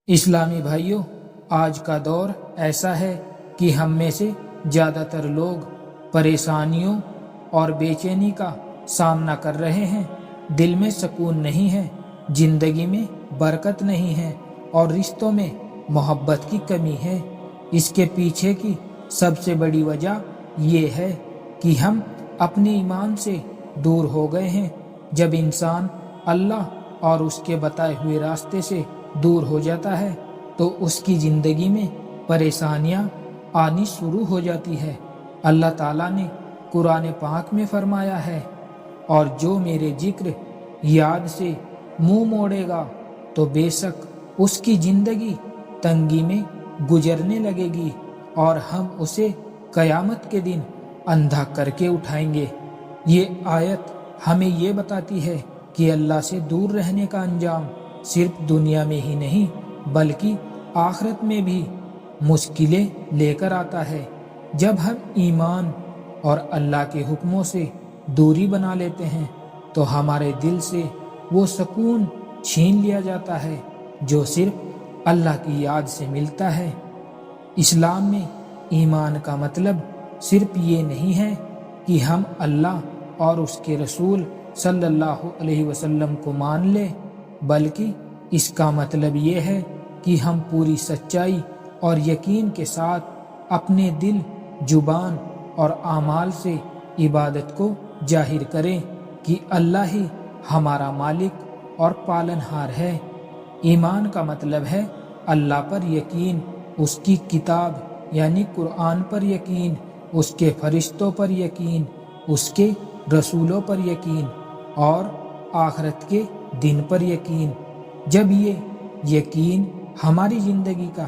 اسلامی بھائیوں، آج کا دور ایسا ہے کہ ہم میں سے زیادہ تر لوگ پریشانیوں اور بے چینی کا سامنا کر رہے ہیں۔ دل میں سکون نہیں ہے، زندگی میں برکت نہیں ہے اور رشتوں میں محبت کی کمی ہے۔ اس کے پیچھے کی سب سے بڑی وجہ یہ ہے کہ ہم اپنے ایمان سے دور ہو گئے ہیں۔ جب انسان اللہ اور اس کے بتائے ہوئے راستے سے دور ہو جاتا ہے تو اس کی زندگی میں پریشانیاں آنی شروع ہو جاتی ہے۔ اللہ تعالیٰ نے قرآن پاک میں فرمایا ہے، اور جو میرے ذکر یاد سے منہ موڑے گا تو بے شک اس کی زندگی تنگی میں گزرنے لگے گی اور ہم اسے قیامت کے دن اندھا کر کے اٹھائیں گے۔ یہ آیت ہمیں یہ بتاتی ہے کہ اللہ سے دور رہنے کا انجام صرف دنیا میں ہی نہیں بلکہ آخرت میں بھی مشکلیں لے کر آتا ہے۔ جب ہم ایمان اور اللہ کے حکموں سے دوری بنا لیتے ہیں تو ہمارے دل سے وہ سکون چھین لیا جاتا ہے جو صرف اللہ کی یاد سے ملتا ہے۔ اسلام میں ایمان کا مطلب صرف یہ نہیں ہے کہ ہم اللہ اور اس کے رسول صلی اللہ علیہ وسلم کو مان لیں، بلکہ اس کا مطلب یہ ہے کہ ہم پوری سچائی اور یقین کے ساتھ اپنے دل، زبان اور اعمال سے عبادت کو ظاہر کریں کہ اللہ ہی ہمارا مالک اور پالنہار ہے۔ ایمان کا مطلب ہے اللہ پر یقین، اس کی کتاب یعنی قرآن پر یقین، اس کے فرشتوں پر یقین، اس کے رسولوں پر یقین اور آخرت کے دن پر یقین۔ جب یہ یقین ہماری زندگی کا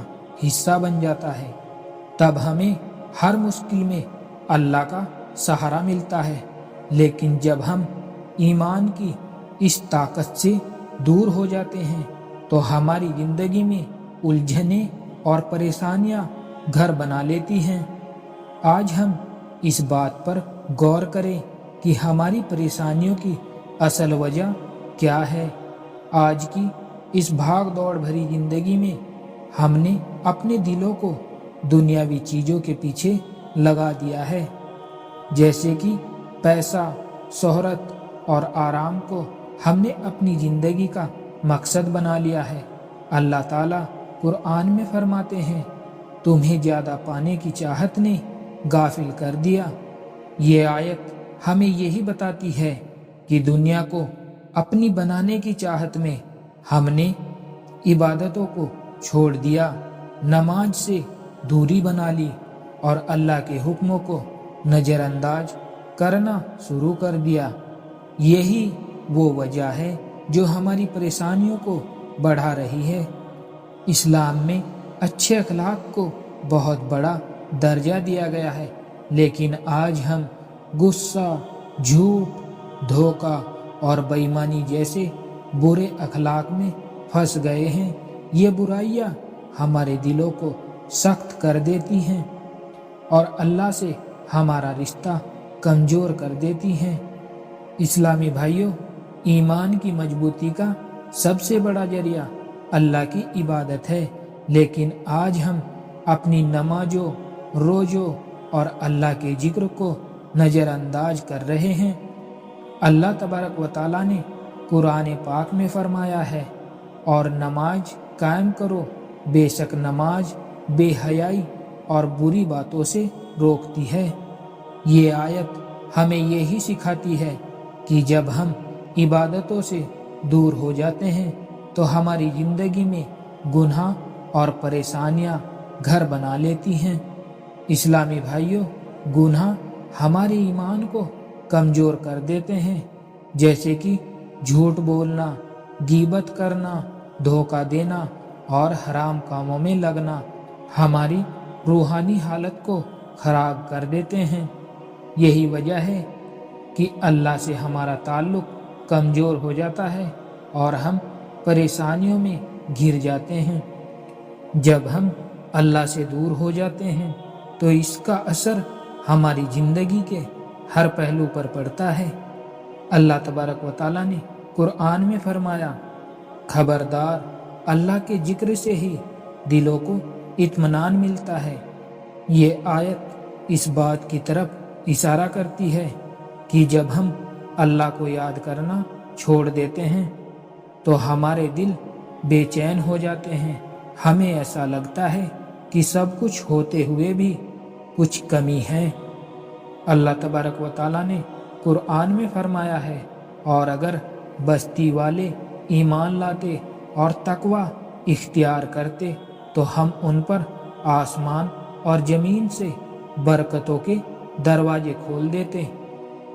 حصہ بن جاتا ہے تب ہمیں ہر مشکل میں اللہ کا سہارا ملتا ہے۔ لیکن جب ہم ایمان کی اس طاقت سے دور ہو جاتے ہیں تو ہماری زندگی میں الجھنیں اور پریشانیاں گھر بنا لیتی ہیں۔ آج ہم اس بات پر غور کریں کہ ہماری پریشانیوں کی اصل وجہ کیا ہے۔ آج کی اس بھاگ دوڑ بھری زندگی میں ہم نے اپنے دلوں کو دنیاوی چیزوں کے پیچھے لگا دیا ہے، جیسے کہ پیسہ، شہرت اور آرام کو ہم نے اپنی زندگی کا مقصد بنا لیا ہے۔ اللہ تعالیٰ قرآن میں فرماتے ہیں، تمہیں زیادہ پانے کی چاہت نے غافل کر دیا۔ یہ آیت ہمیں یہی بتاتی ہے کہ دنیا کو اپنی بنانے کی چاہت میں ہم نے عبادتوں کو چھوڑ دیا، نماز سے دوری بنا لی اور اللہ کے حکموں کو نظر انداز کرنا شروع کر دیا۔ یہی وہ وجہ ہے جو ہماری پریشانیوں کو بڑھا رہی ہے۔ اسلام میں اچھے اخلاق کو بہت بڑا درجہ دیا گیا ہے، لیکن آج ہم غصہ، جھوٹ، دھوکہ اور بے ایمانی جیسے برے اخلاق میں پھنس گئے ہیں۔ یہ برائیاں ہمارے دلوں کو سخت کر دیتی ہیں اور اللہ سے ہمارا رشتہ کمزور کر دیتی ہیں۔ اسلامی بھائیوں، ایمان کی مضبوطی کا سب سے بڑا ذریعہ اللہ کی عبادت ہے، لیکن آج ہم اپنی نمازوں، روزوں اور اللہ کے ذکر کو نظر انداز کر رہے ہیں۔ اللہ تبارک و تعالیٰ نے قرآن پاک میں فرمایا ہے، اور نماز قائم کرو، بے شک نماز بے حیائی اور بری باتوں سے روکتی ہے۔ یہ آیت ہمیں یہی سکھاتی ہے کہ جب ہم عبادتوں سے دور ہو جاتے ہیں تو ہماری زندگی میں گناہ اور پریشانیاں گھر بنا لیتی ہیں۔ اسلامی بھائیوں، گناہ ہمارے ایمان کو کمزور کر دیتے ہیں، جیسے کہ جھوٹ بولنا، غیبت کرنا، دھوکہ دینا اور حرام کاموں میں لگنا ہماری روحانی حالت کو خراب کر دیتے ہیں۔ یہی وجہ ہے کہ اللہ سے ہمارا تعلق کمزور ہو جاتا ہے اور ہم پریشانیوں میں گھر جاتے ہیں۔ جب ہم اللہ سے دور ہو جاتے ہیں تو اس کا اثر ہماری زندگی کے ہر پہلو پر پڑتا ہے۔ اللہ تبارک و تعالیٰ نے قرآن میں فرمایا، خبردار اللہ کے ذکر سے ہی دلوں کو اطمینان ملتا ہے۔ یہ آیت اس بات کی طرف اشارہ کرتی ہے کہ جب ہم اللہ کو یاد کرنا چھوڑ دیتے ہیں تو ہمارے دل بے چین ہو جاتے ہیں۔ ہمیں ایسا لگتا ہے کہ سب کچھ ہوتے ہوئے بھی کچھ کمی ہے۔ اللہ تبارک و تعالیٰ نے قرآن میں فرمایا ہے، اور اگر بستی والے ایمان لاتے اور تقوی اختیار کرتے تو ہم ان پر آسمان اور زمین سے برکتوں کے دروازے کھول دیتے۔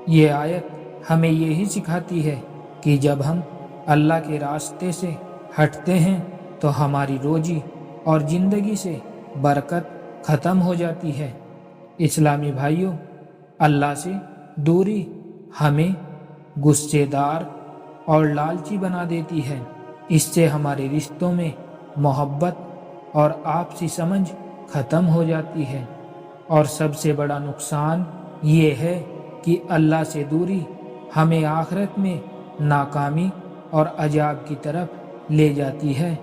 یہ آیت ہمیں یہی سکھاتی ہے کہ جب ہم اللہ کے راستے سے ہٹتے ہیں تو ہماری روزی اور زندگی سے برکت ختم ہو جاتی ہے۔ اسلامی بھائیوں، اللہ سے دوری ہمیں غصے دار اور لالچی بنا دیتی ہے۔ اس سے ہمارے رشتوں میں محبت اور آپسی سمجھ ختم ہو جاتی ہے، اور سب سے بڑا نقصان یہ ہے کہ اللہ سے دوری ہمیں آخرت میں ناکامی اور عذاب کی طرف لے جاتی ہے۔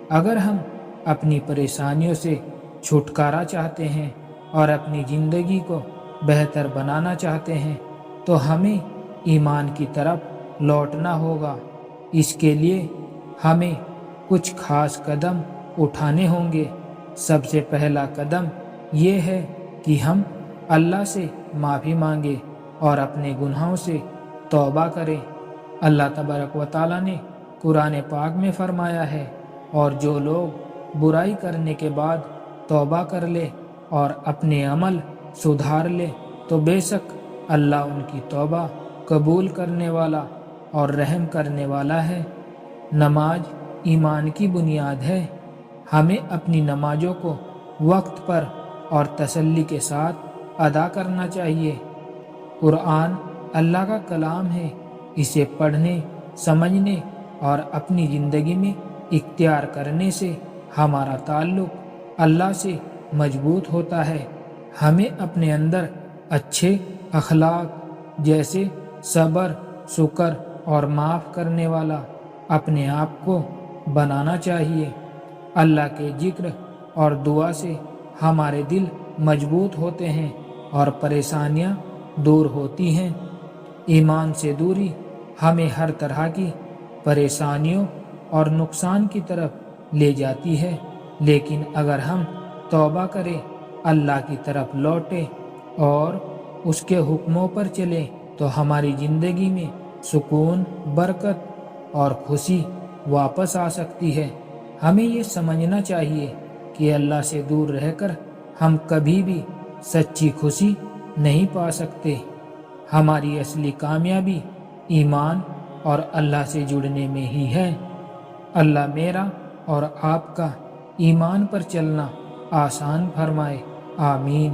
اگر ہم اپنی پریشانیوں سے چھٹکارا چاہتے ہیں اور اپنی زندگی کو بہتر بنانا چاہتے ہیں تو ہمیں ایمان کی طرف لوٹنا ہوگا۔ اس کے لیے ہمیں کچھ خاص قدم اٹھانے ہوں گے۔ سب سے پہلا قدم یہ ہے کہ ہم اللہ سے معافی مانگیں اور اپنے گناہوں سے توبہ کریں۔ اللہ تبارک و تعالیٰ نے قرآن پاک میں فرمایا ہے، اور جو لوگ برائی کرنے کے بعد توبہ کر لے اور اپنے عمل سدھار لے تو بے شک اللہ ان کی توبہ قبول کرنے والا اور رحم کرنے والا ہے۔ نماز ایمان کی بنیاد ہے۔ ہمیں اپنی نمازوں کو وقت پر اور تسلی کے ساتھ ادا کرنا چاہیے۔ قرآن اللہ کا کلام ہے۔ اسے پڑھنے، سمجھنے اور اپنی زندگی میں اختیار کرنے سے ہمارا تعلق اللہ سے مضبوط ہوتا ہے۔ ہمیں اپنے اندر اچھے اخلاق جیسے صبر، شکر اور معاف کرنے والا اپنے آپ کو بنانا چاہیے۔ اللہ کے ذکر اور دعا سے ہمارے دل مضبوط ہوتے ہیں اور پریشانیاں دور ہوتی ہیں۔ ایمان سے دوری ہمیں ہر طرح کی پریشانیوں اور نقصان کی طرف لے جاتی ہے، لیکن اگر ہم توبہ کریں، اللہ کی طرف لوٹیں اور اس کے حکموں پر چلیں تو ہماری زندگی میں سکون، برکت اور خوشی واپس آ سکتی ہے۔ ہمیں یہ سمجھنا چاہیے کہ اللہ سے دور رہ کر ہم کبھی بھی سچی خوشی نہیں پا سکتے۔ ہماری اصلی کامیابی ایمان اور اللہ سے جڑنے میں ہی ہے۔ اللہ میرا اور آپ کا ایمان پر چلنا آسان فرمائے۔ آمین۔